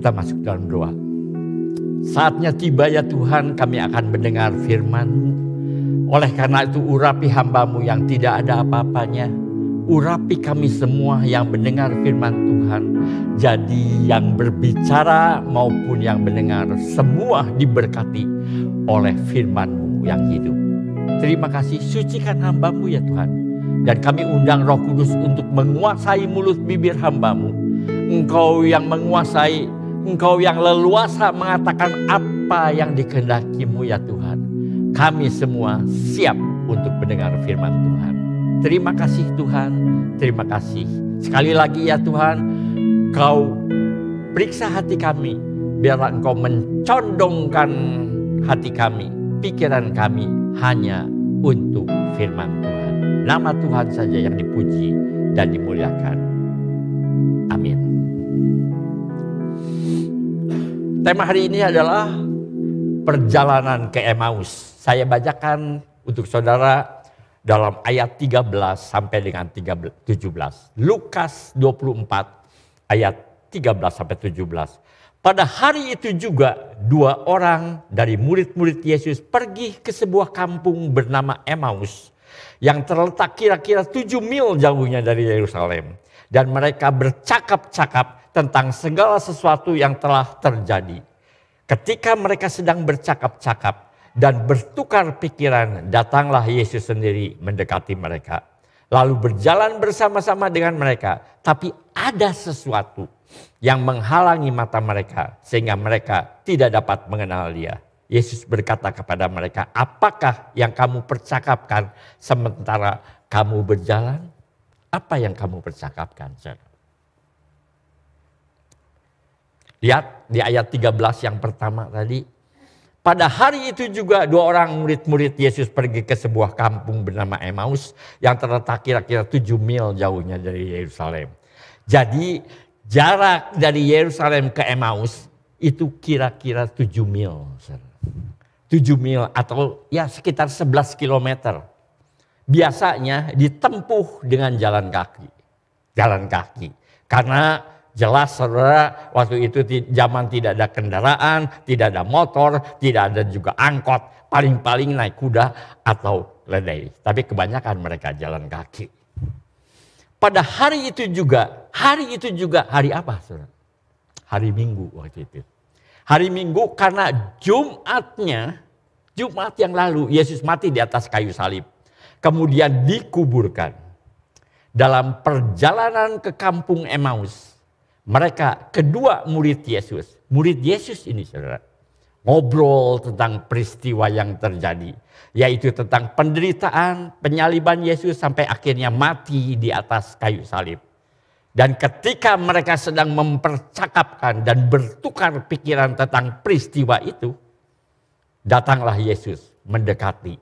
Kita masuk dalam doa. Saatnya tiba ya Tuhan, kami akan mendengar firman-Mu. Oleh karena itu urapi hamba-Mu yang tidak ada apa-apanya. Urapi kami semua yang mendengar firman Tuhan. Jadi yang berbicara maupun yang mendengar, semua diberkati oleh firman-Mu yang hidup. Terima kasih, sucikan hamba-Mu ya Tuhan. Dan kami undang Roh Kudus untuk menguasai mulut bibir hamba-Mu. Engkau yang menguasai, Engkau yang leluasa mengatakan apa yang dikehendaki-Mu ya Tuhan. Kami semua siap untuk mendengar firman Tuhan. Terima kasih Tuhan, terima kasih. Sekali lagi ya Tuhan, Kau periksa hati kami. Biarlah Engkau mencondongkan hati kami, pikiran kami hanya untuk firman Tuhan. Nama Tuhan saja yang dipuji dan dimuliakan. Amin. Tema hari ini adalah perjalanan ke Emmaus. Saya bacakan untuk saudara dalam ayat 13 sampai dengan 17. Lukas 24 ayat 13 sampai 17. Pada hari itu juga 2 orang dari murid-murid Yesus pergi ke sebuah kampung bernama Emmaus yang terletak kira-kira 7 mil jauhnya dari Yerusalem. Dan mereka bercakap-cakap tentang segala sesuatu yang telah terjadi. Ketika mereka sedang bercakap-cakap dan bertukar pikiran, datanglah Yesus sendiri mendekati mereka. Lalu berjalan bersama-sama dengan mereka. Tapi ada sesuatu yang menghalangi mata mereka sehingga mereka tidak dapat mengenal Dia. Yesus berkata kepada mereka, apakah yang kamu percakapkan sementara kamu berjalan? Apa yang kamu percakapkan? Lihat di ayat 13 yang pertama tadi. Pada hari itu juga 2 orang murid-murid Yesus pergi ke sebuah kampung bernama Emmaus yang terletak kira-kira 7 mil jauhnya dari Yerusalem. Jadi jarak dari Yerusalem ke Emmaus itu kira-kira 7 mil. 7 mil atau ya sekitar 11 kilometer. Biasanya ditempuh dengan jalan kaki. Jalan kaki. Karena jelas saudara waktu itu zaman tidak ada kendaraan, tidak ada motor, tidak ada juga angkot. Paling-paling naik kuda atau ledai. Tapi kebanyakan mereka jalan kaki. Pada hari itu juga hari apa saudara? Hari Minggu waktu itu. Hari Minggu karena Jumat yang lalu Yesus mati di atas kayu salib. Kemudian dikuburkan. Dalam perjalanan ke kampung Emmaus, mereka kedua murid Yesus ini saudara, ngobrol tentang peristiwa yang terjadi. Yaitu tentang penderitaan, penyaliban Yesus sampai akhirnya mati di atas kayu salib. Dan ketika mereka sedang mempercakapkan dan bertukar pikiran tentang peristiwa itu, datanglah Yesus mendekati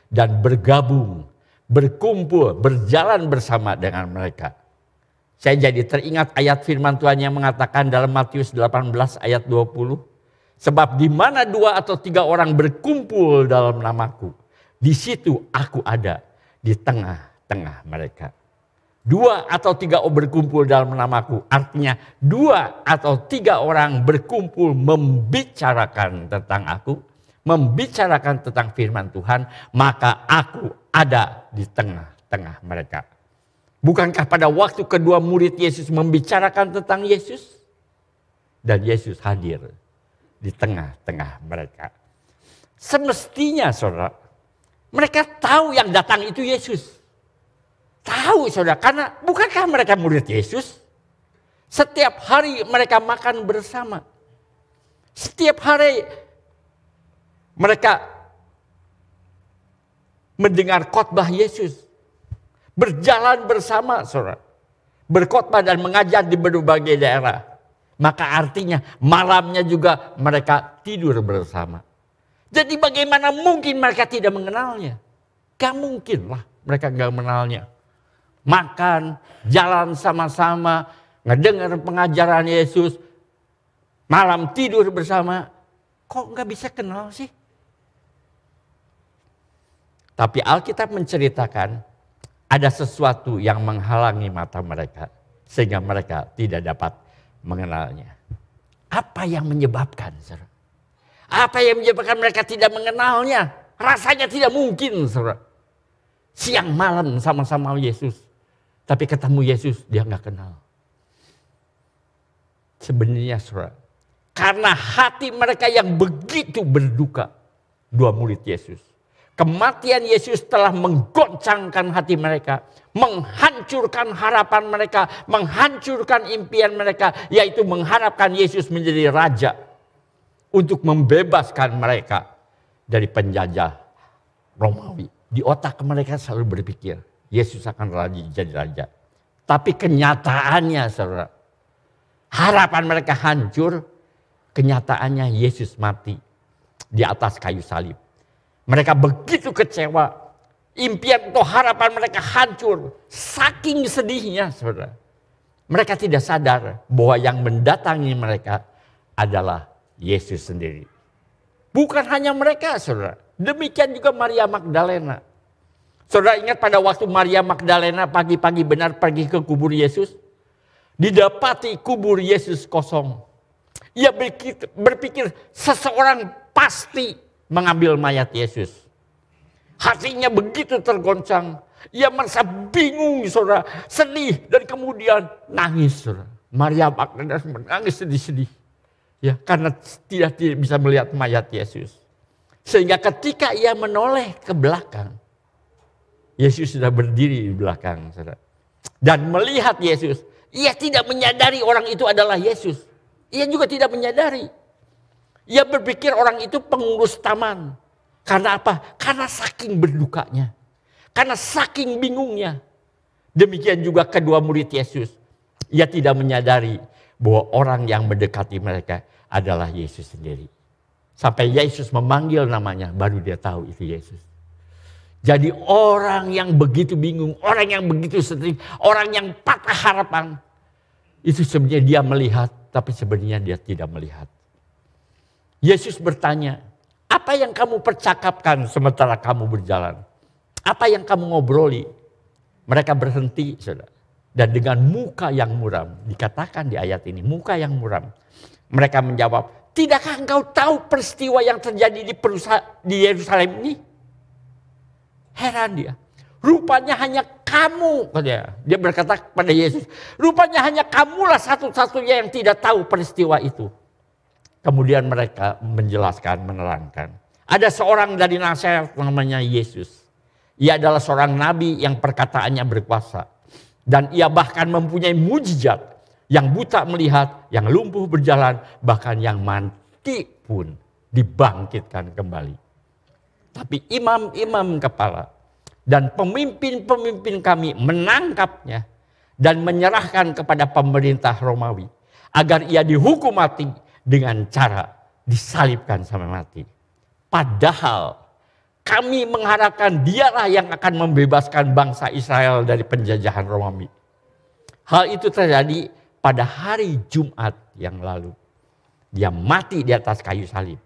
dan bergabung, berkumpul, berjalan bersama dengan mereka. Saya jadi teringat ayat firman Tuhan yang mengatakan dalam Matius 18 ayat 20. Sebab di mana 2 atau 3 orang berkumpul dalam namaku, di situ aku ada di tengah-tengah mereka. 2 atau 3 berkumpul dalam namaku, artinya 2 atau 3 orang berkumpul membicarakan tentang aku, membicarakan tentang firman Tuhan, maka aku ada di tengah-tengah mereka. Bukankah pada waktu kedua murid Yesus membicarakan tentang Yesus? Dan Yesus hadir di tengah-tengah mereka. Semestinya saudara, mereka tahu yang datang itu Yesus. Tahu saudara, karena bukankah mereka murid Yesus? Setiap hari mereka makan bersama. Setiap hari mereka mendengar khotbah Yesus. Berjalan bersama saudara. Berkhotbah dan mengajar di berbagai daerah. Maka artinya malamnya juga mereka tidur bersama. Jadi bagaimana mungkin mereka tidak mengenalnya? Gak mungkin lah mereka gak mengenalnya. Makan, jalan sama-sama, ngedengar pengajaran Yesus. Malam tidur bersama. Kok gak bisa kenal sih? Tapi Alkitab menceritakan ada sesuatu yang menghalangi mata mereka. Sehingga mereka tidak dapat mengenalnya. Apa yang menyebabkan, saudara? Apa yang menyebabkan mereka tidak mengenalnya? Rasanya tidak mungkin, saudara. Siang malam sama-sama Yesus. Tapi ketemu Yesus, dia nggak kenal. Sebenarnya, saudara, karena hati mereka yang begitu berduka, dua murid Yesus. Kematian Yesus telah menggoncangkan hati mereka, menghancurkan harapan mereka, menghancurkan impian mereka, yaitu mengharapkan Yesus menjadi raja untuk membebaskan mereka dari penjajah Romawi. Di otak mereka selalu berpikir Yesus akan jadi raja. Tapi kenyataannya, saudara, harapan mereka hancur. Kenyataannya Yesus mati di atas kayu salib. Mereka begitu kecewa. Impian atau harapan mereka hancur. Saking sedihnya, saudara. Mereka tidak sadar bahwa yang mendatangi mereka adalah Yesus sendiri. Bukan hanya mereka, saudara. Demikian juga Maria Magdalena. Saudara ingat pada waktu Maria Magdalena pagi-pagi benar pergi ke kubur Yesus. Didapati kubur Yesus kosong. Ia berpikir seseorang pasti mengambil mayat Yesus. Hatinya begitu tergoncang. Ia merasa bingung, saudara, sedih, dan kemudian nangis, saudara. Maria Magdalena menangis sedih-sedih. Ya, karena tidak bisa melihat mayat Yesus. Sehingga ketika ia menoleh ke belakang, Yesus sudah berdiri di belakang, saudara. Dan melihat Yesus, ia tidak menyadari orang itu adalah Yesus. Ia juga tidak menyadari. Ia berpikir orang itu pengurus taman. Karena apa? Karena saking berdukanya. Karena saking bingungnya. Demikian juga kedua murid Yesus. Ia tidak menyadari bahwa orang yang mendekati mereka adalah Yesus sendiri. Sampai Yesus memanggil namanya, baru dia tahu itu Yesus. Jadi orang yang begitu bingung, orang yang begitu sedih, orang yang patah harapan. Itu sebenarnya dia melihat, tapi sebenarnya dia tidak melihat. Yesus bertanya, apa yang kamu percakapkan sementara kamu berjalan? Apa yang kamu ngobroli? Mereka berhenti, saudara. Dan dengan muka yang muram, dikatakan di ayat ini, muka yang muram. Mereka menjawab, tidakkah engkau tahu peristiwa yang terjadi di Yerusalem ini? Heran dia. Rupanya hanya kamu, dia berkata kepada Yesus, rupanya hanya kamulah satu-satunya yang tidak tahu peristiwa itu. Kemudian mereka menjelaskan, menerangkan. Ada seorang dari Nazaret namanya Yesus. Ia adalah seorang nabi yang perkataannya berkuasa. Dan ia bahkan mempunyai mujizat. Yang buta melihat, yang lumpuh berjalan, bahkan yang mati pun dibangkitkan kembali. Tapi imam-imam kepala dan pemimpin-pemimpin kami menangkapnya dan menyerahkan kepada pemerintah Romawi agar ia dihukum mati dengan cara disalibkan sampai mati. Padahal kami mengharapkan dialah yang akan membebaskan bangsa Israel dari penjajahan Romawi. Hal itu terjadi pada hari Jumat yang lalu. Dia mati di atas kayu salib,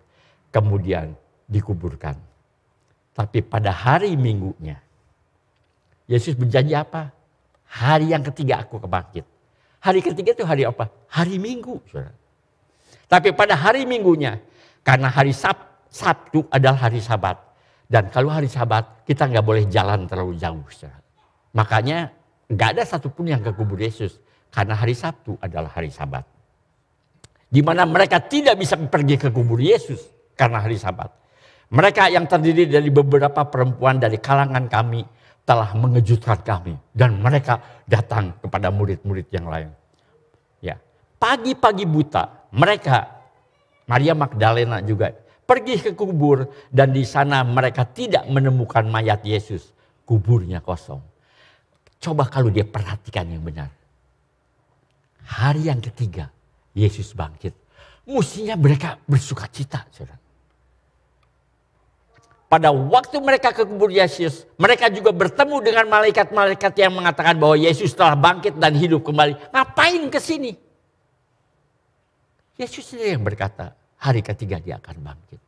kemudian dikuburkan. Tapi pada hari Minggunya, Yesus berjanji apa? Hari yang ketiga aku kebangkit. Hari ketiga itu hari apa? Hari Minggu, saudara. Tapi pada hari Minggunya, karena hari Sabtu adalah hari Sabat. Dan kalau hari Sabat, kita nggak boleh jalan terlalu jauh, saudara. Makanya nggak ada satupun yang ke kubur Yesus. Karena hari Sabtu adalah hari Sabat. Di mana mereka tidak bisa pergi ke kubur Yesus karena hari Sabat. Mereka yang terdiri dari beberapa perempuan dari kalangan kami telah mengejutkan kami. Dan mereka datang kepada murid-murid yang lain. Ya, pagi-pagi buta mereka, Maria Magdalena juga pergi ke kubur. Dan di sana mereka tidak menemukan mayat Yesus. Kuburnya kosong. Coba kalau dia perhatikan yang benar. Hari yang ketiga Yesus bangkit. Mestinya mereka bersuka cita, saudara. Pada waktu mereka ke kubur Yesus, mereka juga bertemu dengan malaikat-malaikat yang mengatakan bahwa Yesus telah bangkit dan hidup kembali. Ngapain ke sini? Yesus sendiri yang berkata, hari ketiga dia akan bangkit.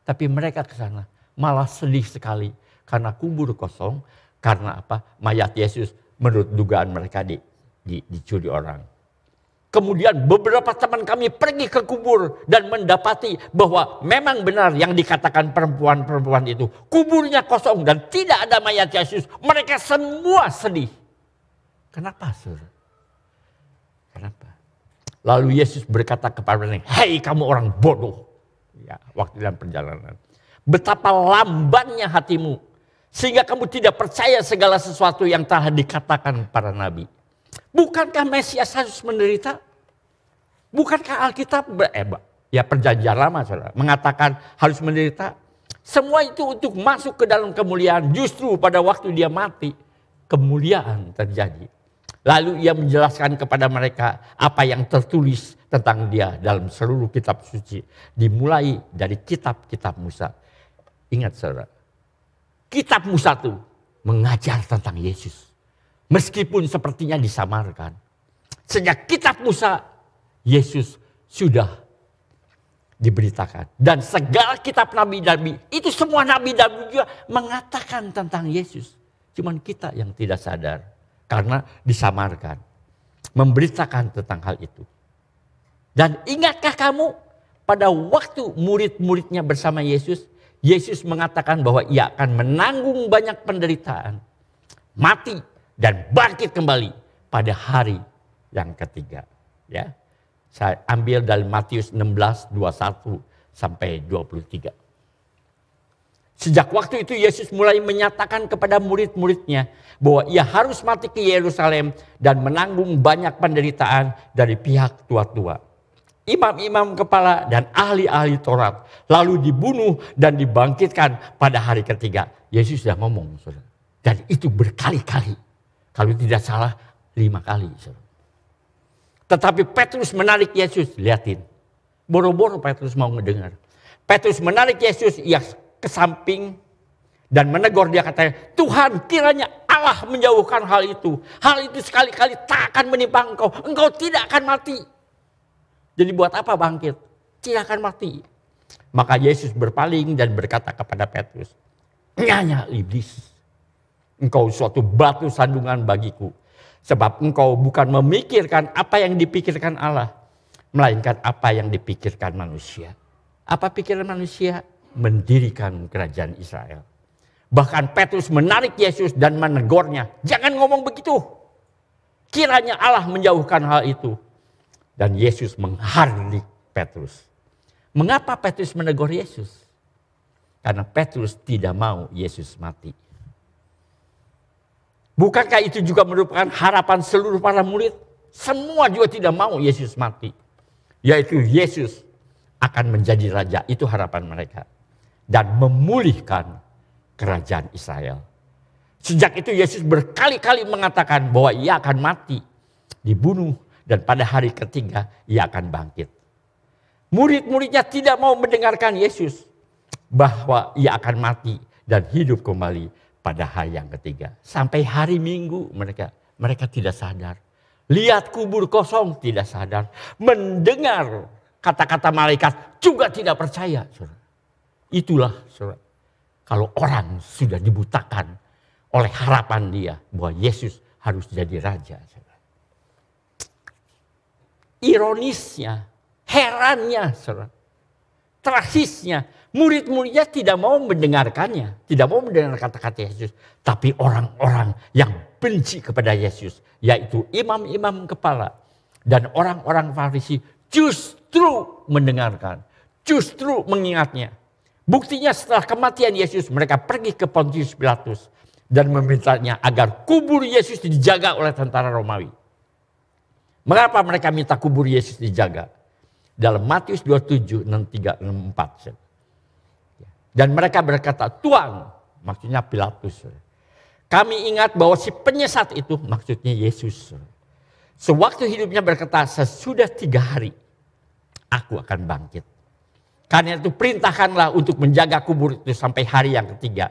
Tapi mereka ke sana malah sedih sekali karena kubur kosong. Karena apa? Mayat Yesus menurut dugaan mereka dicuri orang. Kemudian beberapa teman kami pergi ke kubur dan mendapati bahwa memang benar yang dikatakan perempuan-perempuan itu. Kuburnya kosong dan tidak ada mayat Yesus. Mereka semua sedih. Kenapa, saudara? Kenapa? Lalu Yesus berkata kepada mereka, "Hei kamu orang bodoh." Ya, waktu dalam perjalanan. Betapa lambannya hatimu. Sehingga kamu tidak percaya segala sesuatu yang telah dikatakan para nabi. Bukankah Mesias harus menderita? Bukankah Alkitab perjanjian lama saudara, mengatakan harus menderita? Semua itu untuk masuk ke dalam kemuliaan. Justru pada waktu dia mati, kemuliaan terjadi. Lalu ia menjelaskan kepada mereka apa yang tertulis tentang dia dalam seluruh kitab suci. Dimulai dari kitab-kitab Musa. Ingat saudara, kitab Musa itu mengajar tentang Yesus. Meskipun sepertinya disamarkan. Sejak kitab Musa, Yesus sudah diberitakan. Dan segala kitab nabi-nabi, itu semua nabi-nabi juga mengatakan tentang Yesus. Cuman kita yang tidak sadar. Karena disamarkan. Memberitakan tentang hal itu. Dan ingatkah kamu pada waktu murid-muridnya bersama Yesus, Yesus mengatakan bahwa ia akan menanggung banyak penderitaan. Mati dan bangkit kembali pada hari yang ketiga. Ya, saya ambil dari Matius 16, 21 sampai 23. Sejak waktu itu Yesus mulai menyatakan kepada murid-muridnya bahwa ia harus mati ke Yerusalem dan menanggung banyak penderitaan dari pihak tua-tua, imam-imam kepala dan ahli-ahli Taurat. Lalu dibunuh dan dibangkitkan pada hari ketiga. Yesus sudah ngomong, saudara. Dan itu berkali-kali. Kalau tidak salah 5 kali. Saudara. Tetapi Petrus menarik Yesus. Lihatin. Boro-boro Petrus mau mendengar. Petrus menarik Yesus. Ia ke samping. Dan menegur dia katanya. Tuhan, kiranya Allah menjauhkan hal itu. Hal itu sekali-kali tak akan menimpa engkau. Engkau tidak akan mati. Jadi buat apa bangkit? Tidak akan mati. Maka Yesus berpaling dan berkata kepada Petrus. Nyanya iblis. Engkau suatu batu sandungan bagiku. Sebab engkau bukan memikirkan apa yang dipikirkan Allah. Melainkan apa yang dipikirkan manusia. Apa pikiran manusia? Mendirikan kerajaan Israel. Bahkan Petrus menarik Yesus dan menegurnya. Jangan ngomong begitu. Kiranya Allah menjauhkan hal itu. Dan Yesus menghardik Petrus. Mengapa Petrus menegur Yesus? Karena Petrus tidak mau Yesus mati. Bukankah itu juga merupakan harapan seluruh para murid? Semua juga tidak mau Yesus mati. Yaitu Yesus akan menjadi raja. Itu harapan mereka. Dan memulihkan kerajaan Israel. Sejak itu Yesus berkali-kali mengatakan bahwa ia akan mati, dibunuh, dan pada hari ketiga ia akan bangkit. Murid-muridnya tidak mau mendengarkan Yesus bahwa ia akan mati dan hidup kembali pada hari yang ketiga. Sampai hari Minggu mereka tidak sadar. Lihat kubur kosong tidak sadar. Mendengar kata-kata malaikat juga tidak percaya. Saudara. Itulah saudara, kalau orang sudah dibutakan oleh harapan dia bahwa Yesus harus jadi raja. Saudara. Ironisnya, herannya, saudara. Tragisnya, murid-muridnya tidak mau mendengarkannya. Tidak mau mendengar kata-kata Yesus. Tapi orang-orang yang benci kepada Yesus. Yaitu imam-imam kepala. Dan orang-orang Farisi justru mendengarkan. Justru mengingatnya. Buktinya setelah kematian Yesus mereka pergi ke Pontius Pilatus. Dan memintanya agar kubur Yesus dijaga oleh tentara Romawi. Mengapa mereka minta kubur Yesus dijaga? Dalam Matius 27, 63, 64. Dan mereka berkata, Tuhan, maksudnya Pilatus. Kami ingat bahwa si penyesat itu, maksudnya Yesus. Sewaktu hidupnya berkata, sesudah 3 hari, aku akan bangkit. Karena itu perintahkanlah untuk menjaga kubur itu sampai hari yang ketiga.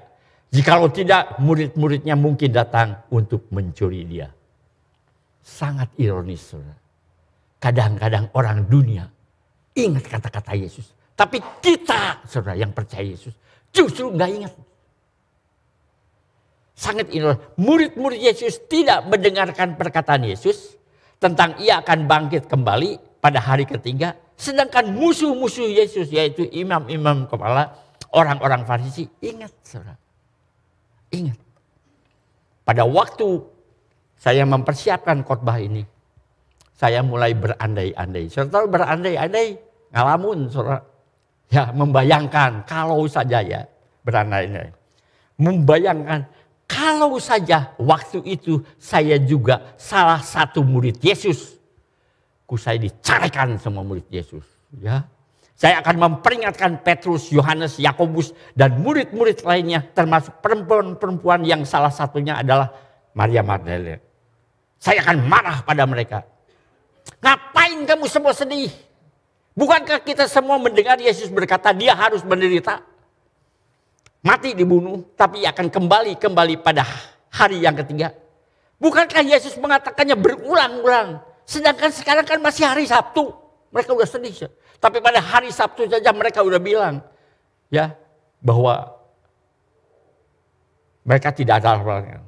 Jikalau tidak, murid-muridnya mungkin datang untuk mencuri dia. Sangat ironis, saudara. Kadang-kadang orang dunia ingat kata-kata Yesus. Tapi kita, saudara yang percaya Yesus, justru nggak ingat. Sangat ironis. Murid-murid Yesus tidak mendengarkan perkataan Yesus. tentang ia akan bangkit kembali pada hari ketiga. Sedangkan musuh-musuh Yesus, yaitu imam-imam kepala, orang-orang Farisi, ingat saudara. Ingat. Pada waktu saya mempersiapkan khotbah ini, saya mulai berandai-andai. Saudara tahu berandai-andai, ngalamun saudara. Ya, membayangkan kalau saja ya, berandai-andai. Membayangkan kalau saja waktu itu saya juga salah satu murid Yesus. Saya dicarikan sama murid Yesus. Ya. Saya akan memperingatkan Petrus, Yohanes, Yakobus, dan murid-murid lainnya, termasuk perempuan-perempuan yang salah satunya adalah Maria Magdalena. Saya akan marah pada mereka. Ngapain kamu semua sedih? Bukankah kita semua mendengar Yesus berkata dia harus menderita? Mati dibunuh, tapi akan kembali pada hari yang ketiga. Bukankah Yesus mengatakannya berulang-ulang? Sedangkan sekarang kan masih hari Sabtu. Mereka udah sedih. Tapi pada hari Sabtu saja mereka udah bilang. Ya, bahwa mereka tidak ada halangan.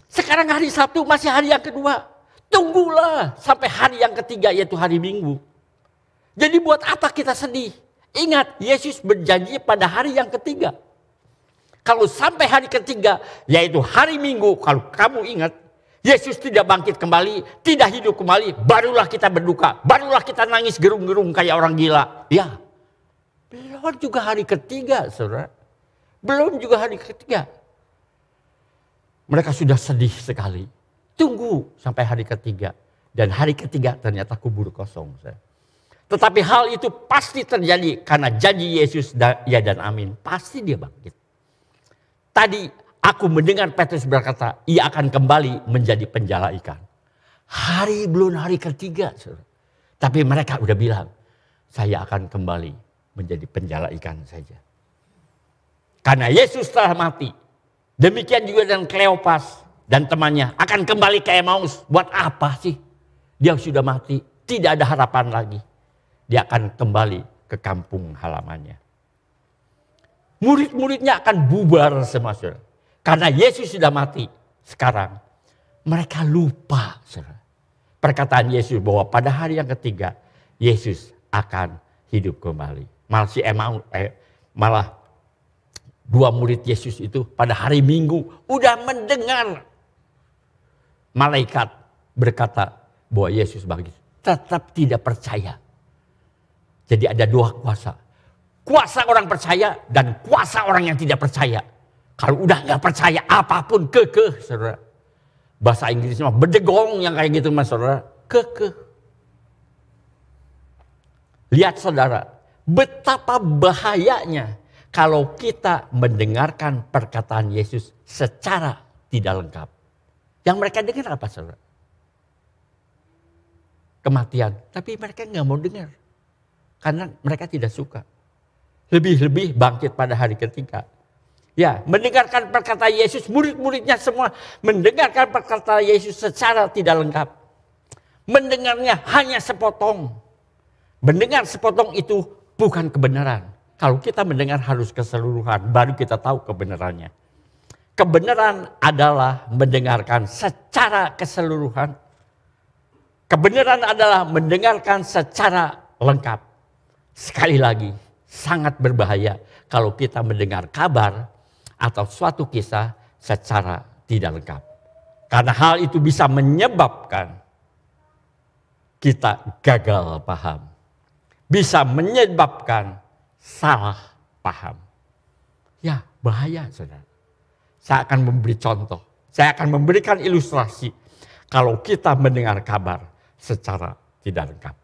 Sekarang hari Sabtu masih hari yang kedua. Tunggulah sampai hari yang ketiga, yaitu hari Minggu. Jadi buat apa kita sedih? Ingat, Yesus berjanji pada hari yang ketiga. Kalau sampai hari ketiga, yaitu hari Minggu, kalau kamu ingat, Yesus tidak bangkit kembali, tidak hidup kembali, barulah kita berduka, barulah kita nangis gerung-gerung kayak orang gila. Ya, belum juga hari ketiga, saudara. Belum juga hari ketiga. Mereka sudah sedih sekali. Tunggu sampai hari ketiga. Dan hari ketiga ternyata kubur kosong. Tetapi hal itu pasti terjadi karena janji Yesus ya dan amin. Pasti dia bangkit. Tadi aku mendengar Petrus berkata, ia akan kembali menjadi penjala ikan. Belum hari ketiga. Saudara. Tapi mereka udah bilang, saya akan kembali menjadi penjala ikan saja. Karena Yesus telah mati. Demikian juga dengan Kleopas dan temannya akan kembali ke Emmaus. Buat apa sih? Dia sudah mati, tidak ada harapan lagi. Dia akan kembali ke kampung halamannya. Murid-muridnya akan bubar semua, saudara. Karena Yesus sudah mati. Sekarang mereka lupa, saudara. Perkataan Yesus bahwa pada hari yang ketiga Yesus akan hidup kembali. Malah dua murid Yesus itu pada hari Minggu udah mendengar malaikat berkata bahwa Yesus bangkit. Tetap tidak percaya. Jadi ada dua kuasa. Kuasa orang percaya dan kuasa orang yang tidak percaya. Kalau udah nggak percaya apapun kekeh, saudara. Bahasa Inggrisnya bedegong yang kayak gitu, mas saudara. Kekeh. Lihat saudara, betapa bahayanya kalau kita mendengarkan perkataan Yesus secara tidak lengkap. Yang mereka dengar apa, saudara? Kematian. Tapi mereka nggak mau dengar. Karena mereka tidak suka. Lebih-lebih bangkit pada hari ketiga. Ya, mendengarkan perkataan Yesus, murid-muridnya semua mendengarkan perkataan Yesus secara tidak lengkap. Mendengarnya hanya sepotong. Mendengar sepotong itu bukan kebenaran. Kalau kita mendengar harus keseluruhan, baru kita tahu kebenarannya. Kebenaran adalah mendengarkan secara keseluruhan. Kebenaran adalah mendengarkan secara lengkap. Sekali lagi, sangat berbahaya kalau kita mendengar kabar atau suatu kisah secara tidak lengkap. Karena hal itu bisa menyebabkan kita gagal paham. Bisa menyebabkan salah paham. Ya, bahaya, saudara. Saya akan memberi contoh. Saya akan memberikan ilustrasi kalau kita mendengar kabar secara tidak lengkap.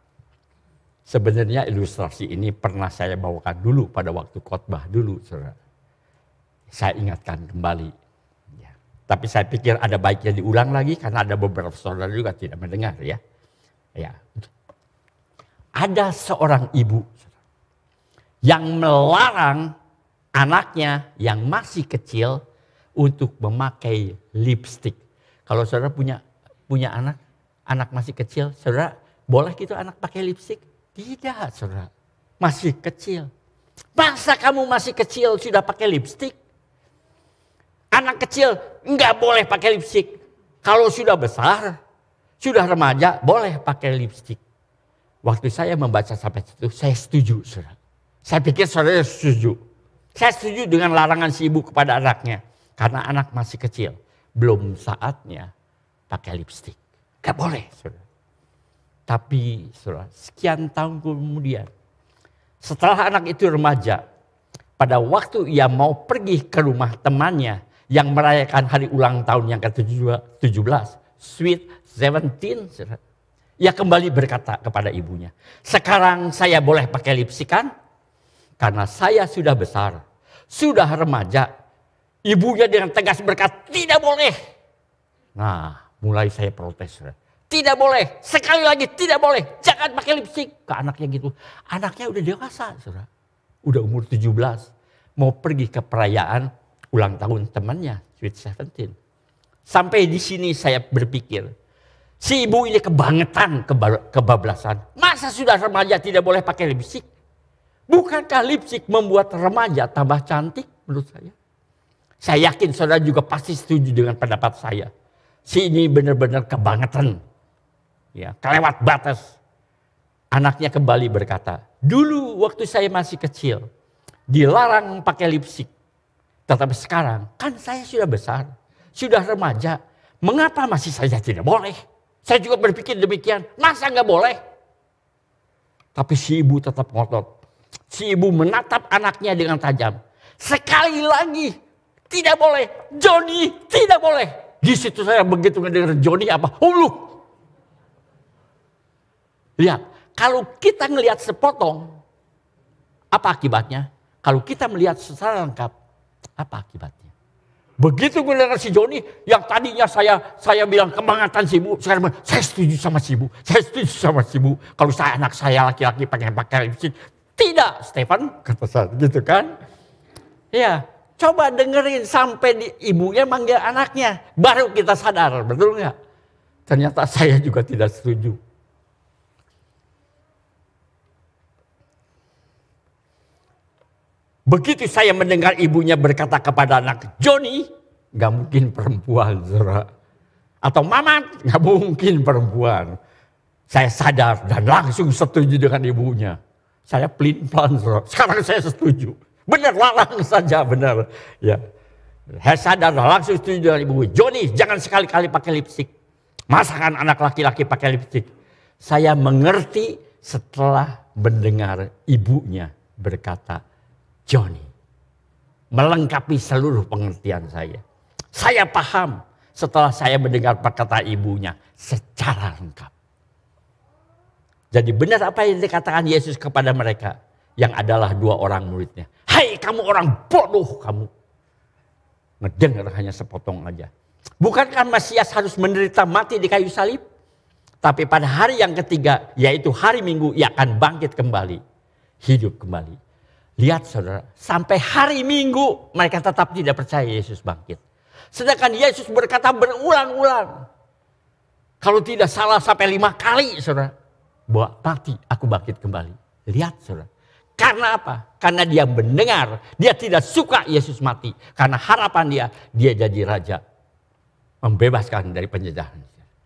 Sebenarnya ilustrasi ini pernah saya bawakan dulu pada waktu khotbah dulu, saudara. Saya ingatkan kembali. Ya. Tapi saya pikir ada baiknya diulang lagi karena ada beberapa saudara juga tidak mendengar ya. Ya. Ada seorang ibu yang melarang anaknya yang masih kecil untuk memakai lipstik. Kalau saudara punya anak masih kecil, saudara boleh gitu anak pakai lipstik? Tidak, saudara. Masih kecil. Masa kamu masih kecil sudah pakai lipstik? Anak kecil enggak boleh pakai lipstik. Kalau sudah besar, Sudah remaja boleh pakai lipstik. Waktu saya membaca sampai situ, saya setuju, saudara. Saya pikir saudara setuju. Saya setuju dengan larangan si ibu kepada anaknya. Karena anak masih kecil. Belum saatnya pakai lipstik. Gak boleh, saudara. Tapi saudara, sekian tahun kemudian, setelah anak itu remaja, pada waktu ia mau pergi ke rumah temannya yang merayakan hari ulang tahun yang ke-17, Sweet 17, saudara. Ia kembali berkata kepada ibunya, sekarang saya boleh pakai lipstik kan? Karena saya sudah besar, sudah remaja. Ibunya dengan tegas berkata, tidak boleh. Nah, mulai saya protes. Tidak boleh, sekali lagi tidak boleh. Jangan pakai lipstik. Ke anaknya gitu. Anaknya udah dewasa, saudara. Udah umur 17. Mau pergi ke perayaan ulang tahun temannya, Sweet 17. Sampai di sini saya berpikir, si ibu ini kebangetan, kebablasan. Masa sudah remaja tidak boleh pakai lipstik? Bukankah lipstik membuat remaja tambah cantik menurut saya? Saya yakin saudara juga pasti setuju dengan pendapat saya. Si ini benar-benar kebangetan. Ya, kelewat batas. Anaknya kembali berkata, dulu waktu saya masih kecil, dilarang pakai lipstik. Tetapi sekarang kan saya sudah besar, sudah remaja. Mengapa masih saja tidak boleh? Saya juga berpikir demikian, masa nggak boleh? Tapi si ibu tetap ngotot. Si ibu menatap anaknya dengan tajam. Sekali lagi, tidak boleh. Johnny, tidak boleh. Di situ saya begitu mendengar Johnny apa? Hulu. Lihat, kalau kita ngelihat sepotong, apa akibatnya? Kalau kita melihat secara lengkap, apa akibatnya? Begitu mendengar si Johnny, yang tadinya saya bilang kebangetan si ibu, sekarang saya setuju sama si ibu, saya setuju sama si ibu. Kalau anak saya laki-laki pengen pakai lipstik, tidak, Stefan, kata saya gitu kan? Ya, coba dengerin sampai ibunya manggil anaknya, baru kita sadar, betul nggak? Ternyata saya juga tidak setuju. Begitu saya mendengar ibunya berkata kepada anak, Johnny, gak mungkin perempuan, saudara. Atau Mamat, gak mungkin perempuan. Saya sadar dan langsung setuju dengan ibunya. Saya pelin-pelan, saudara. Sekarang saya setuju. Benar, lalang saja, benar. Ya, saya sadar dan langsung setuju dengan ibu. Johnny, jangan sekali-kali pakai lipstik. Masakan anak laki-laki pakai lipstik. Saya mengerti setelah mendengar ibunya berkata, Johnny, melengkapi seluruh pengertian saya. Saya paham setelah saya mendengar perkataan ibunya secara lengkap. Jadi benar apa yang dikatakan Yesus kepada mereka yang adalah dua orang muridnya. Hai kamu orang bodoh kamu. Ngedengar hanya sepotong aja. Bukankah Mesias harus menderita mati di kayu salib? Tapi pada hari yang ketiga yaitu hari Minggu ia akan bangkit kembali. Hidup kembali. Lihat saudara, sampai hari Minggu mereka tetap tidak percaya Yesus bangkit. Sedangkan Yesus berkata berulang-ulang. Kalau tidak salah sampai 5 kali saudara. Bahwa mati aku bangkit kembali. Lihat saudara. Karena apa? Karena dia mendengar, dia tidak suka Yesus mati. Karena harapan dia jadi raja. Membebaskan dari penjajahan.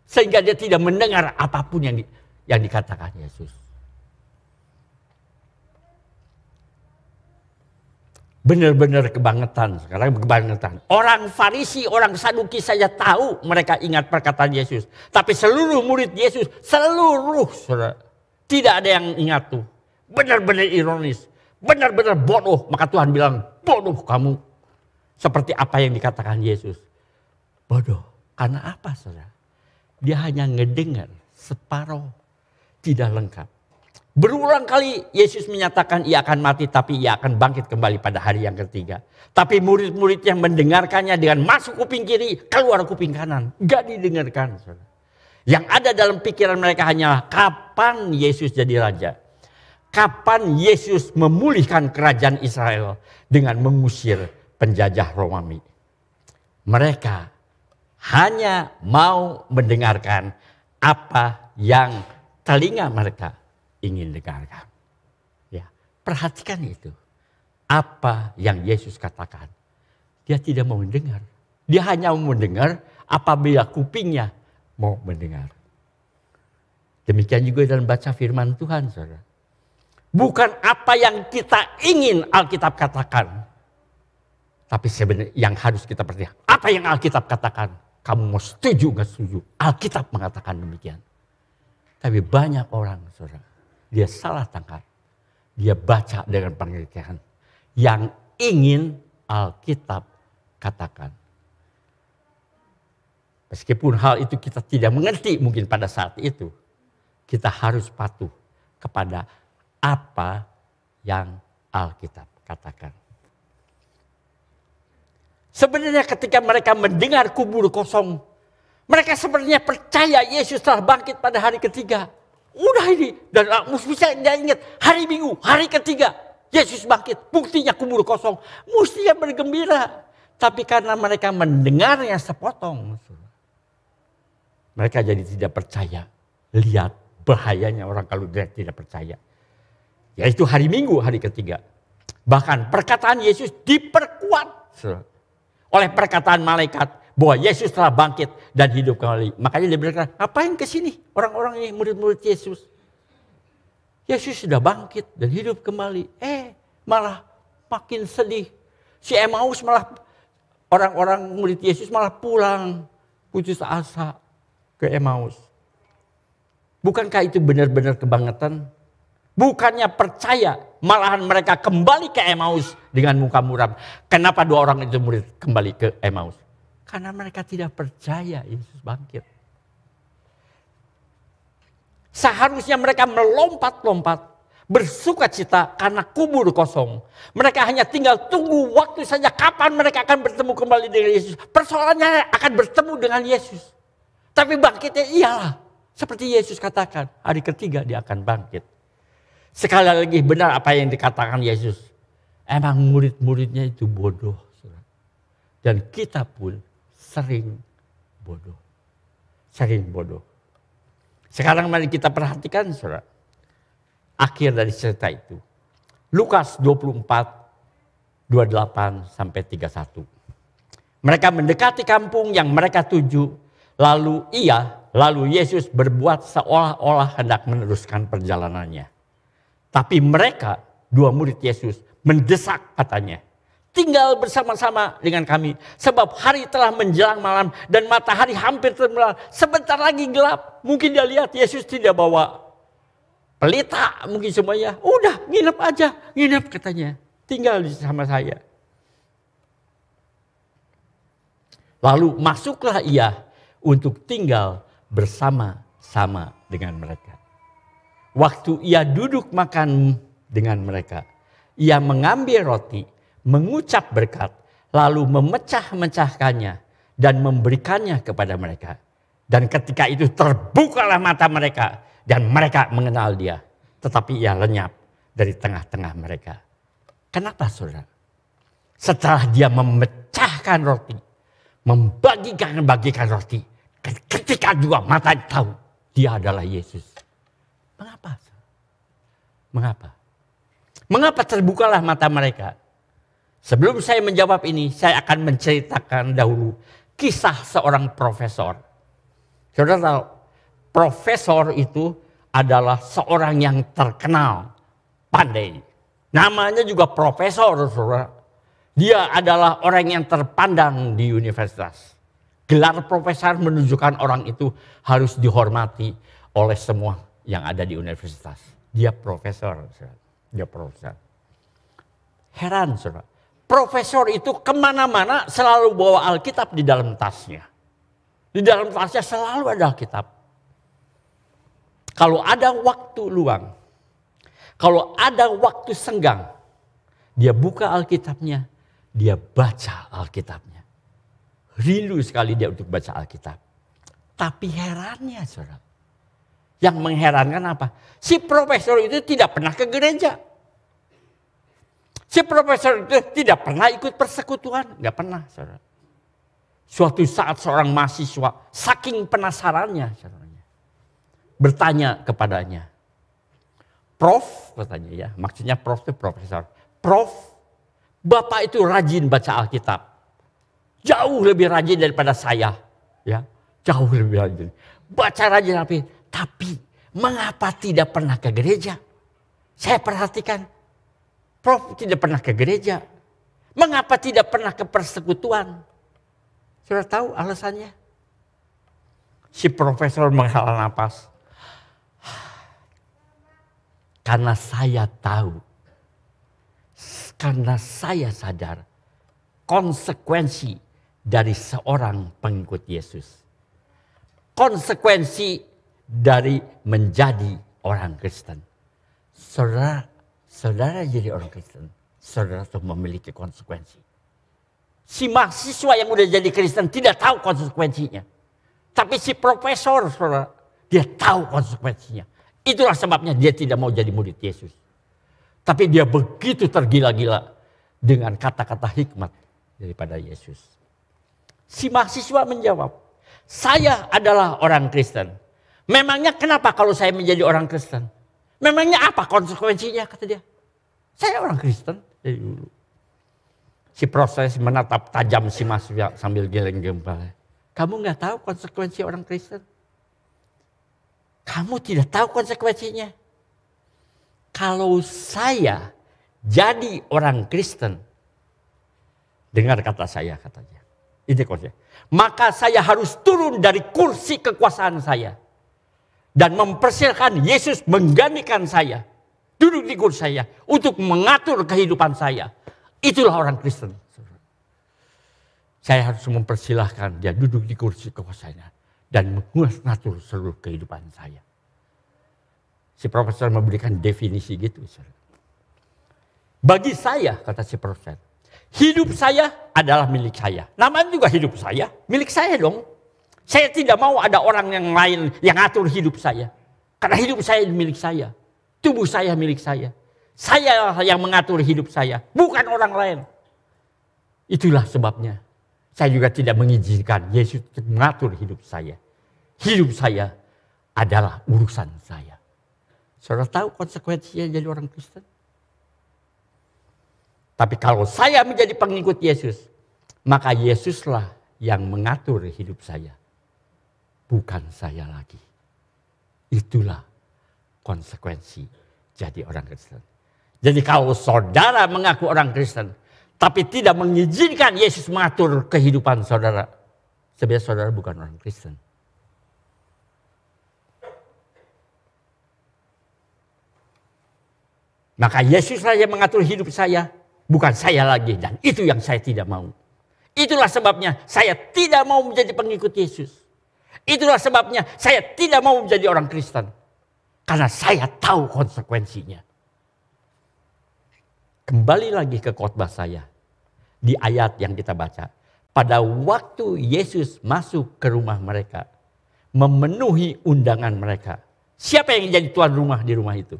Sehingga dia tidak mendengar apapun yang dikatakan Yesus. Benar-benar kebangetan. Sekarang kebangetan. Orang Farisi, orang Saduki saja tahu mereka ingat perkataan Yesus. Tapi seluruh murid Yesus, saudara, tidak ada yang ingat tuh. Benar-benar ironis. Benar-benar bodoh. Maka Tuhan bilang, bodoh kamu. Seperti apa yang dikatakan Yesus. Bodoh. Karena apa saudara? Dia hanya ngedengar separuh. Tidak lengkap. Berulang kali Yesus menyatakan ia akan mati tapi ia akan bangkit kembali pada hari yang ketiga. Tapi murid-murid yang mendengarkannya dengan masuk kuping kiri, keluar kuping kanan. Gak didengarkan. Saudara. Yang ada dalam pikiran mereka hanyalah kapan Yesus jadi raja. Kapan Yesus memulihkan kerajaan Israel dengan mengusir penjajah Romawi. Mereka hanya mau mendengarkan apa yang telinga mereka ingin dengarkan. Ya, perhatikan itu. Apa yang Yesus katakan. Dia tidak mau mendengar. Dia hanya mau mendengar apabila kupingnya mau mendengar. Demikian juga dalam baca firman Tuhan, saudara. Bukan apa yang kita ingin Alkitab katakan. Tapi sebenarnya yang harus kita perhatikan. Apa yang Alkitab katakan? Kamu mau setuju gak setuju? Alkitab mengatakan demikian. Tapi banyak orang, saudara, dia salah tangkap. Dia baca dengan pengertian yang ingin Alkitab katakan. Meskipun hal itu kita tidak mengerti mungkin pada saat itu. Kita harus patuh kepada apa yang Alkitab katakan. Sebenarnya ketika mereka mendengar kubur kosong, mereka sebenarnya percaya Yesus telah bangkit pada hari ketiga. Udah ini, dan bisa ingat hari Minggu, hari ketiga, Yesus bangkit, buktinya kubur kosong. Mestinya bergembira. Tapi karena mereka mendengarnya sepotong, mereka jadi tidak percaya. Lihat bahayanya orang kalau dia tidak percaya. Yaitu hari Minggu, hari ketiga. Bahkan perkataan Yesus diperkuat oleh perkataan malaikat bahwa Yesus telah bangkit dan hidup kembali. Makanya dia bilang, ngapain ke sini orang-orang ini murid-murid Yesus? Yesus sudah bangkit dan hidup kembali. Malah makin sedih. Si Emmaus malah, orang-orang murid Yesus malah pulang putus asa ke Emmaus. Bukankah itu benar-benar kebangetan? Bukannya percaya, malahan mereka kembali ke Emmaus dengan muka muram. Kenapa dua orang itu murid kembali ke Emmaus? Karena mereka tidak percaya Yesus bangkit. Seharusnya mereka melompat-lompat, bersukacita karena kubur kosong. Mereka hanya tinggal tunggu waktu saja kapan mereka akan bertemu kembali dengan Yesus. Persoalannya akan bertemu dengan Yesus. Tapi bangkitnya iyalah. Seperti Yesus katakan, hari ketiga dia akan bangkit. Sekali lagi benar apa yang dikatakan Yesus. Emang murid-muridnya itu bodoh. Dan kita pun sering bodoh. Sering bodoh. Sekarang mari kita perhatikan saudara. Akhir dari cerita itu. Lukas 24, 28 sampai 31. Mereka mendekati kampung yang mereka tuju. Lalu Yesus berbuat seolah-olah hendak meneruskan perjalanannya. Tapi mereka, dua murid Yesus, mendesak katanya. Tinggal bersama-sama dengan kami. Sebab hari telah menjelang malam dan matahari hampir terbenam. Sebentar lagi gelap. Mungkin dia lihat Yesus tidak bawa pelita mungkin semuanya. Udah nginep aja. Nginep katanya. Tinggal sama saya. Lalu masuklah ia untuk tinggal bersama-sama dengan mereka. Waktu ia duduk makan dengan mereka, ia mengambil roti, mengucap berkat, lalu memecah-mecahkannya dan memberikannya kepada mereka. Dan ketika itu terbukalah mata mereka dan mereka mengenal dia. Tetapi ia lenyap dari tengah-tengah mereka. Kenapa saudara? Setelah dia memecahkan roti, membagikan roti, ketika dua mata tahu dia adalah Yesus. Mengapa? Mengapa? Mengapa terbukalah mata mereka? Sebelum saya menjawab ini, saya akan menceritakan dahulu kisah seorang profesor. Saudara tahu, profesor itu adalah seorang yang terkenal, pandai. Namanya juga profesor, saudara. Dia adalah orang yang terpandang di universitas. Gelar profesor menunjukkan orang itu harus dihormati oleh semua yang ada di universitas. Dia profesor. Dia profesor. Heran saudara. Profesor itu kemana-mana selalu bawa Alkitab di dalam tasnya. Di dalam tasnya selalu ada Alkitab. Kalau ada waktu luang. Kalau ada waktu senggang. Dia buka Alkitabnya. Dia baca Alkitabnya. Rindu sekali dia untuk baca Alkitab. Tapi herannya saudara. Yang mengherankan apa? Si profesor itu tidak pernah ke gereja. Si profesor itu tidak pernah ikut persekutuan. Tidak pernah saudara. Suatu saat seorang mahasiswa saking penasarannya saudara, bertanya kepadanya. Prof katanya ya. Maksudnya prof itu profesor. Prof, Bapak itu rajin baca Alkitab. Jauh lebih rajin daripada saya. Ya, jauh lebih rajin. Baca rajin tapi Mengapa tidak pernah ke gereja? Saya perhatikan, Prof tidak pernah ke gereja. Mengapa tidak pernah ke persekutuan? Sudah tahu alasannya? Si profesor menghela napas. Karena saya tahu, karena saya sadar konsekuensi dari seorang pengikut Yesus. Konsekuensi dari menjadi orang Kristen. Saudara jadi orang Kristen, saudara tuh memiliki konsekuensi. Si mahasiswa yang udah jadi Kristen tidak tahu konsekuensinya. Tapi si profesor, saudara, dia tahu konsekuensinya. Itulah sebabnya dia tidak mau jadi murid Yesus. Tapi dia begitu tergila-gila dengan kata-kata hikmat daripada Yesus. Si mahasiswa menjawab, saya adalah orang Kristen. Memangnya kenapa kalau saya menjadi orang Kristen? Memangnya apa konsekuensinya, kata dia. Saya orang Kristen dari dulu. Si proses menatap tajam si mahasiswa sambil geleng-geleng kepala. Kamu nggak tahu konsekuensi orang Kristen? Kamu tidak tahu konsekuensinya. Kalau saya jadi orang Kristen, dengar kata saya, katanya. Ini konsekuensi. Maka saya harus turun dari kursi kekuasaan saya. Dan mempersilahkan Yesus menggantikan saya. Duduk di kursi saya. Untuk mengatur kehidupan saya. Itulah orang Kristen. Saya harus mempersilahkan dia duduk di kursi kekuasaannya. Dan mengatur seluruh kehidupan saya. Si profesor memberikan definisi gitu. Bagi saya, kata si profesor. Hidup saya adalah milik saya. Namanya juga hidup saya. Milik saya dong. Saya tidak mau ada orang yang lain yang atur hidup saya. Karena hidup saya milik saya. Tubuh saya milik saya. Saya yang mengatur hidup saya. Bukan orang lain. Itulah sebabnya. Saya juga tidak mengizinkan Yesus mengatur hidup saya. Hidup saya adalah urusan saya. Saudara tahu konsekuensinya jadi orang Kristen? Tapi kalau saya menjadi pengikut Yesus. Maka Yesuslah yang mengatur hidup saya. Bukan saya lagi. Itulah konsekuensi jadi orang Kristen. Jadi kalau saudara mengaku orang Kristen, tapi tidak mengizinkan Yesus mengatur kehidupan saudara, sebenarnya saudara bukan orang Kristen. Maka Yesuslah yang mengatur hidup saya, bukan saya lagi. Dan itu yang saya tidak mau. Itulah sebabnya saya tidak mau menjadi pengikut Yesus. Itulah sebabnya saya tidak mau menjadi orang Kristen. Karena saya tahu konsekuensinya. Kembali lagi ke khotbah saya. Di ayat yang kita baca. Pada waktu Yesus masuk ke rumah mereka. Memenuhi undangan mereka. Siapa yang jadi tuan rumah di rumah itu?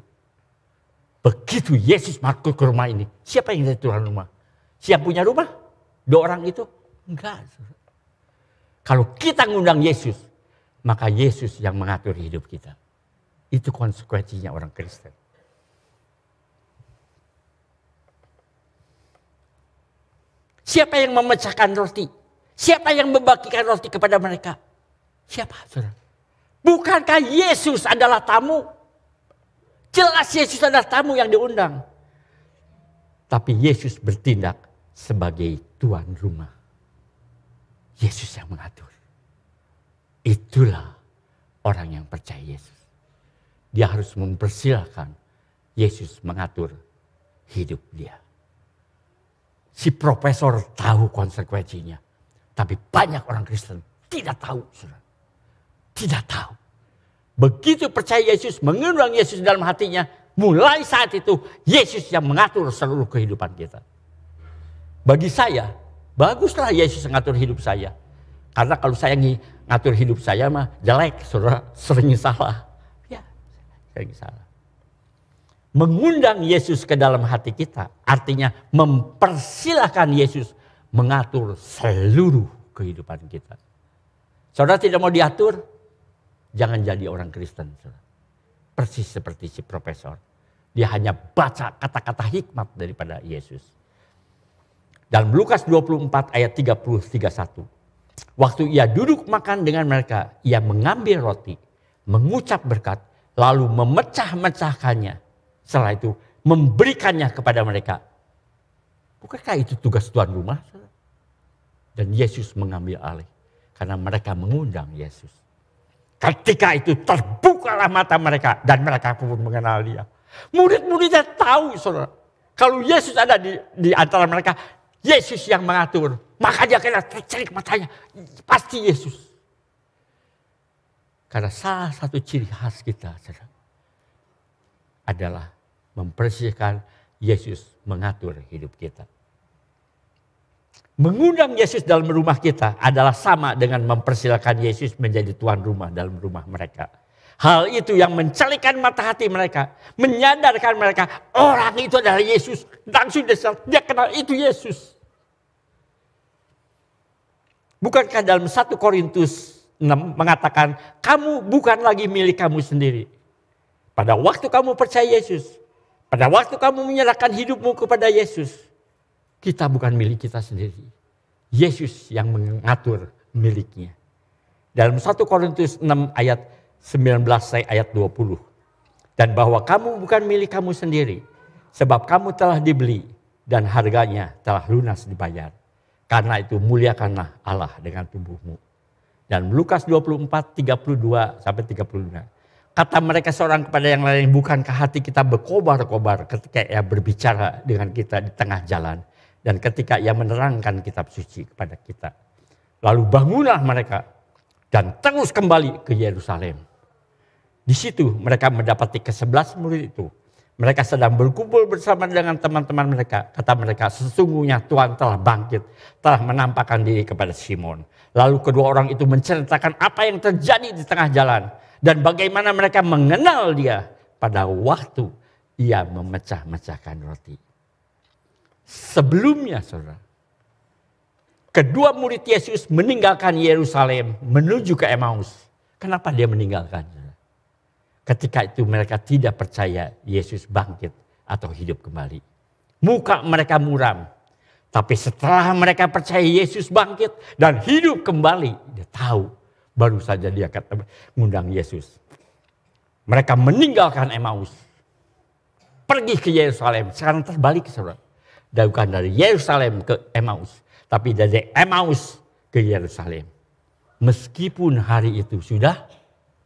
Begitu Yesus masuk ke rumah ini. Siapa yang jadi tuan rumah? Siapa punya rumah? 2 orang itu? Enggak. Kalau kita ngundang Yesus. Maka Yesus yang mengatur hidup kita. Itu konsekuensinya orang Kristen. Siapa yang memecahkan roti? Siapa yang membagikan roti kepada mereka? Siapa, saudara? Bukankah Yesus adalah tamu? Jelas Yesus adalah tamu yang diundang. Tapi Yesus bertindak sebagai tuan rumah. Yesus yang mengatur. Itulah orang yang percaya Yesus. Dia harus mempersilahkan Yesus mengatur hidup dia. Si profesor tahu konsekuensinya. Tapi banyak orang Kristen tidak tahu. Saudara. Tidak tahu. Begitu percaya Yesus, mengundang Yesus dalam hatinya. Mulai saat itu Yesus yang mengatur seluruh kehidupan kita. Bagi saya, baguslah Yesus mengatur hidup saya. Karena kalau saya ngatur hidup saya mah jelek, saudara, sering salah. Ya, sering salah. Mengundang Yesus ke dalam hati kita artinya mempersilahkan Yesus mengatur seluruh kehidupan kita. Saudara tidak mau diatur, jangan jadi orang Kristen. Saudara. Persis seperti si profesor. Dia hanya baca kata-kata hikmat daripada Yesus. Dalam Lukas 24 ayat 30-31. Waktu ia duduk makan dengan mereka, ia mengambil roti, mengucap berkat, lalu memecah-mecahkannya. Setelah itu memberikannya kepada mereka. Bukankah itu tugas tuan rumah? Dan Yesus mengambil alih. Karena mereka mengundang Yesus. Ketika itu terbukalah mata mereka. Dan mereka pun mengenal dia. Murid-muridnya tahu, saudara. Kalau Yesus ada di antara mereka, Yesus yang mengatur. Maka dia kena tercelik matanya. Pasti Yesus. Karena salah satu ciri khas kita, saudara, adalah mempersihkan Yesus mengatur hidup kita. Mengundang Yesus dalam rumah kita adalah sama dengan mempersilakan Yesus menjadi tuan rumah dalam rumah mereka. Hal itu yang mencelikan mata hati mereka. Menyadarkan mereka orang itu adalah Yesus. Langsung dia kenal itu Yesus. Bukankah dalam 1 Korintus 6 mengatakan kamu bukan lagi milik kamu sendiri. Pada waktu kamu percaya Yesus. Pada waktu kamu menyerahkan hidupmu kepada Yesus. Kita bukan milik kita sendiri. Yesus yang mengatur miliknya. Dalam 1 Korintus 6 ayat 19 ayat 20. Dan bahwa kamu bukan milik kamu sendiri. Sebab kamu telah dibeli dan harganya telah lunas dibayar. Karena itu muliakanlah Allah dengan tubuhmu. Dan Lukas 24, 32 sampai 35. Kata mereka seorang kepada yang lain, bukankah hati kita berkobar-kobar ketika ia berbicara dengan kita di tengah jalan. Dan ketika ia menerangkan kitab suci kepada kita. Lalu bangunlah mereka dan terus kembali ke Yerusalem. Di situ mereka mendapati ke-11 murid itu. Mereka sedang berkumpul bersama dengan teman-teman mereka. Kata mereka, sesungguhnya Tuhan telah bangkit, telah menampakkan diri kepada Simon. Lalu kedua orang itu menceritakan apa yang terjadi di tengah jalan. Dan bagaimana mereka mengenal dia pada waktu ia memecah-mecahkan roti. Sebelumnya, saudara, kedua murid Yesus meninggalkan Yerusalem menuju ke Emmaus. Kenapa dia meninggalkan? Ketika itu mereka tidak percaya Yesus bangkit atau hidup kembali. Muka mereka muram. Tapi setelah mereka percaya Yesus bangkit dan hidup kembali, dia tahu baru saja dia akan mengundang Yesus. Mereka meninggalkan Emmaus. Pergi ke Yerusalem. Sekarang terbalik, saudara. Bukan dari Yerusalem ke Emmaus. Tapi dari Emmaus ke Yerusalem. Meskipun hari itu sudah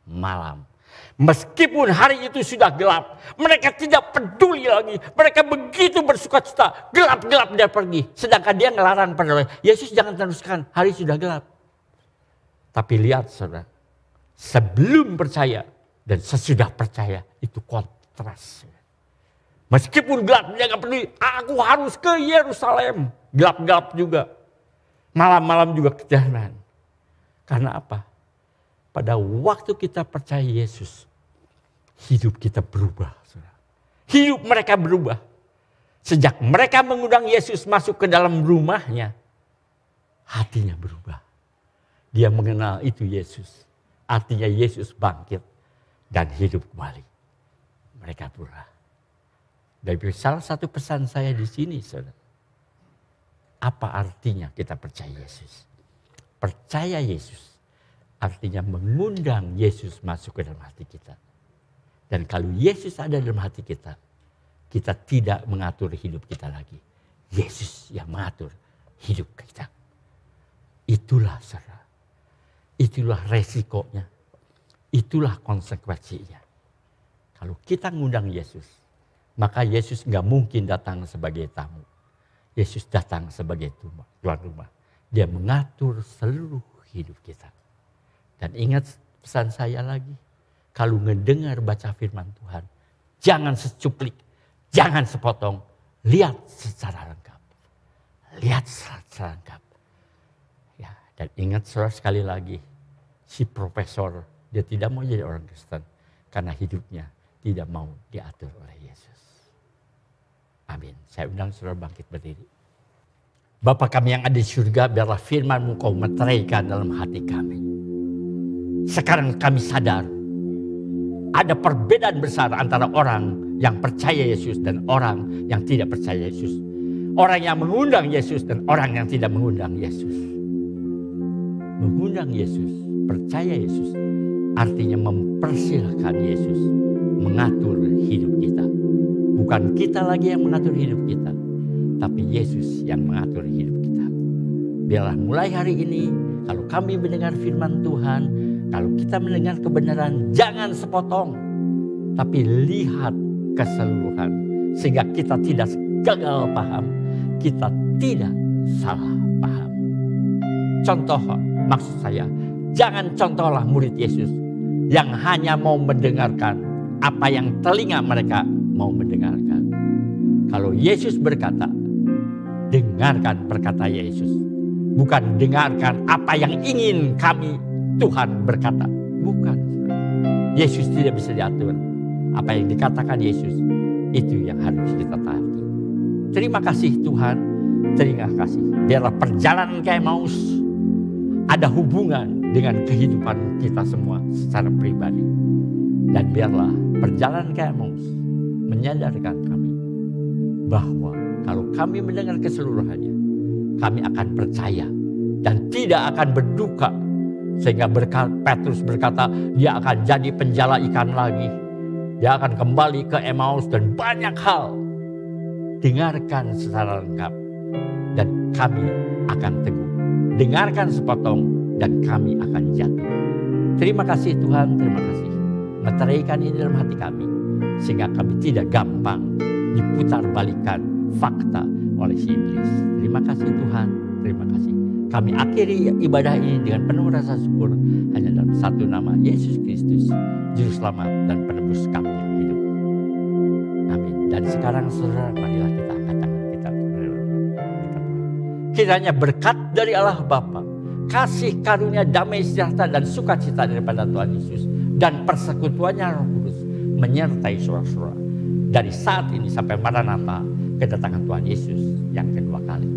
malam. Meskipun hari itu sudah gelap. Mereka tidak peduli lagi. Mereka begitu bersukacita. Gelap-gelap dia pergi. Sedangkan dia ngelarang pada orang. Yesus jangan teruskan. Hari sudah gelap. Tapi lihat, saudara. Sebelum percaya dan sesudah percaya. Itu kontras. Meskipun gelap dia gak peduli. Aku harus ke Yerusalem. Gelap-gelap juga. Malam-malam juga kejalan. Karena apa? Pada waktu kita percaya Yesus, hidup kita berubah. Hidup mereka berubah. Sejak mereka mengundang Yesus masuk ke dalam rumahnya, hatinya berubah. Dia mengenal itu Yesus. Artinya Yesus bangkit dan hidup kembali. Mereka berubah. Dan salah satu pesan saya di sini, saudara. Apa artinya kita percaya Yesus? Percaya Yesus. Artinya mengundang Yesus masuk ke dalam hati kita. Dan kalau Yesus ada dalam hati kita, kita tidak mengatur hidup kita lagi. Yesus yang mengatur hidup kita. Itulah saudara. Itulah resikonya. Itulah konsekuensinya. Kalau kita mengundang Yesus, maka Yesus nggak mungkin datang sebagai tamu. Yesus datang sebagai tuan rumah. Dia mengatur seluruh hidup kita. Dan ingat pesan saya lagi. Kalau mendengar baca firman Tuhan. Jangan secuplik. Jangan sepotong. Lihat secara lengkap. Lihat secara lengkap. Ya, dan ingat saudara sekali lagi. Si profesor. Dia tidak mau jadi orang Kristen. Karena hidupnya tidak mau diatur oleh Yesus. Amin. Saya undang saudara bangkit berdiri. Bapa kami yang ada di surga. Biarlah firman-Mu Kau meteraikan dalam hati kami. Sekarang kami sadar ada perbedaan besar antara orang yang percaya Yesus dan orang yang tidak percaya Yesus. Orang yang mengundang Yesus dan orang yang tidak mengundang Yesus. Mengundang Yesus, percaya Yesus artinya mempersilahkan Yesus mengatur hidup kita. Bukan kita lagi yang mengatur hidup kita, tapi Yesus yang mengatur hidup kita. Biarlah mulai hari ini, kalau kami mendengar firman Tuhan, kalau kita mendengar kebenaran, jangan sepotong, tapi lihat keseluruhan. Sehingga kita tidak gagal paham, kita tidak salah paham. Contoh, maksud saya, jangan contohlah murid Yesus yang hanya mau mendengarkan apa yang telinga mereka mau mendengarkan. Kalau Yesus berkata, dengarkan perkataan Yesus. Bukan dengarkan apa yang ingin kami Tuhan berkata. Bukan. Yesus tidak bisa diatur. Apa yang dikatakan Yesus, itu yang harus kita taati. Terima kasih Tuhan. Terima kasih. Biarlah perjalanan ke Emmaus ada hubungan dengan kehidupan kita semua secara pribadi. Dan biarlah perjalanan ke Emmaus menyadarkan kami bahwa kalau kami mendengar keseluruhannya, kami akan percaya dan tidak akan berduka. Sehingga Petrus berkata, dia akan jadi penjala ikan lagi. Dia akan kembali ke Emmaus dan banyak hal. Dengarkan secara lengkap dan kami akan teguh. Dengarkan sepotong dan kami akan jatuh. Terima kasih Tuhan, terima kasih. Meteraikan ini dalam hati kami. Sehingga kami tidak gampang diputar balikan fakta oleh si iblis. Terima kasih Tuhan, terima kasih. Kami akhiri ibadah ini dengan penuh rasa syukur hanya dalam satu nama, Yesus Kristus, Juru Selamat dan Penebus kami yang hidup. Amin. Dan sekarang saudara, marilah kita angkat tangan kita. Kiranya berkat dari Allah Bapa, kasih karunia, damai sejahtera dan sukacita daripada Tuhan Yesus dan persekutuannya Roh Kudus menyertai saudara-saudara dari saat ini sampai Maranatha, kedatangan Tuhan Yesus yang kedua kali.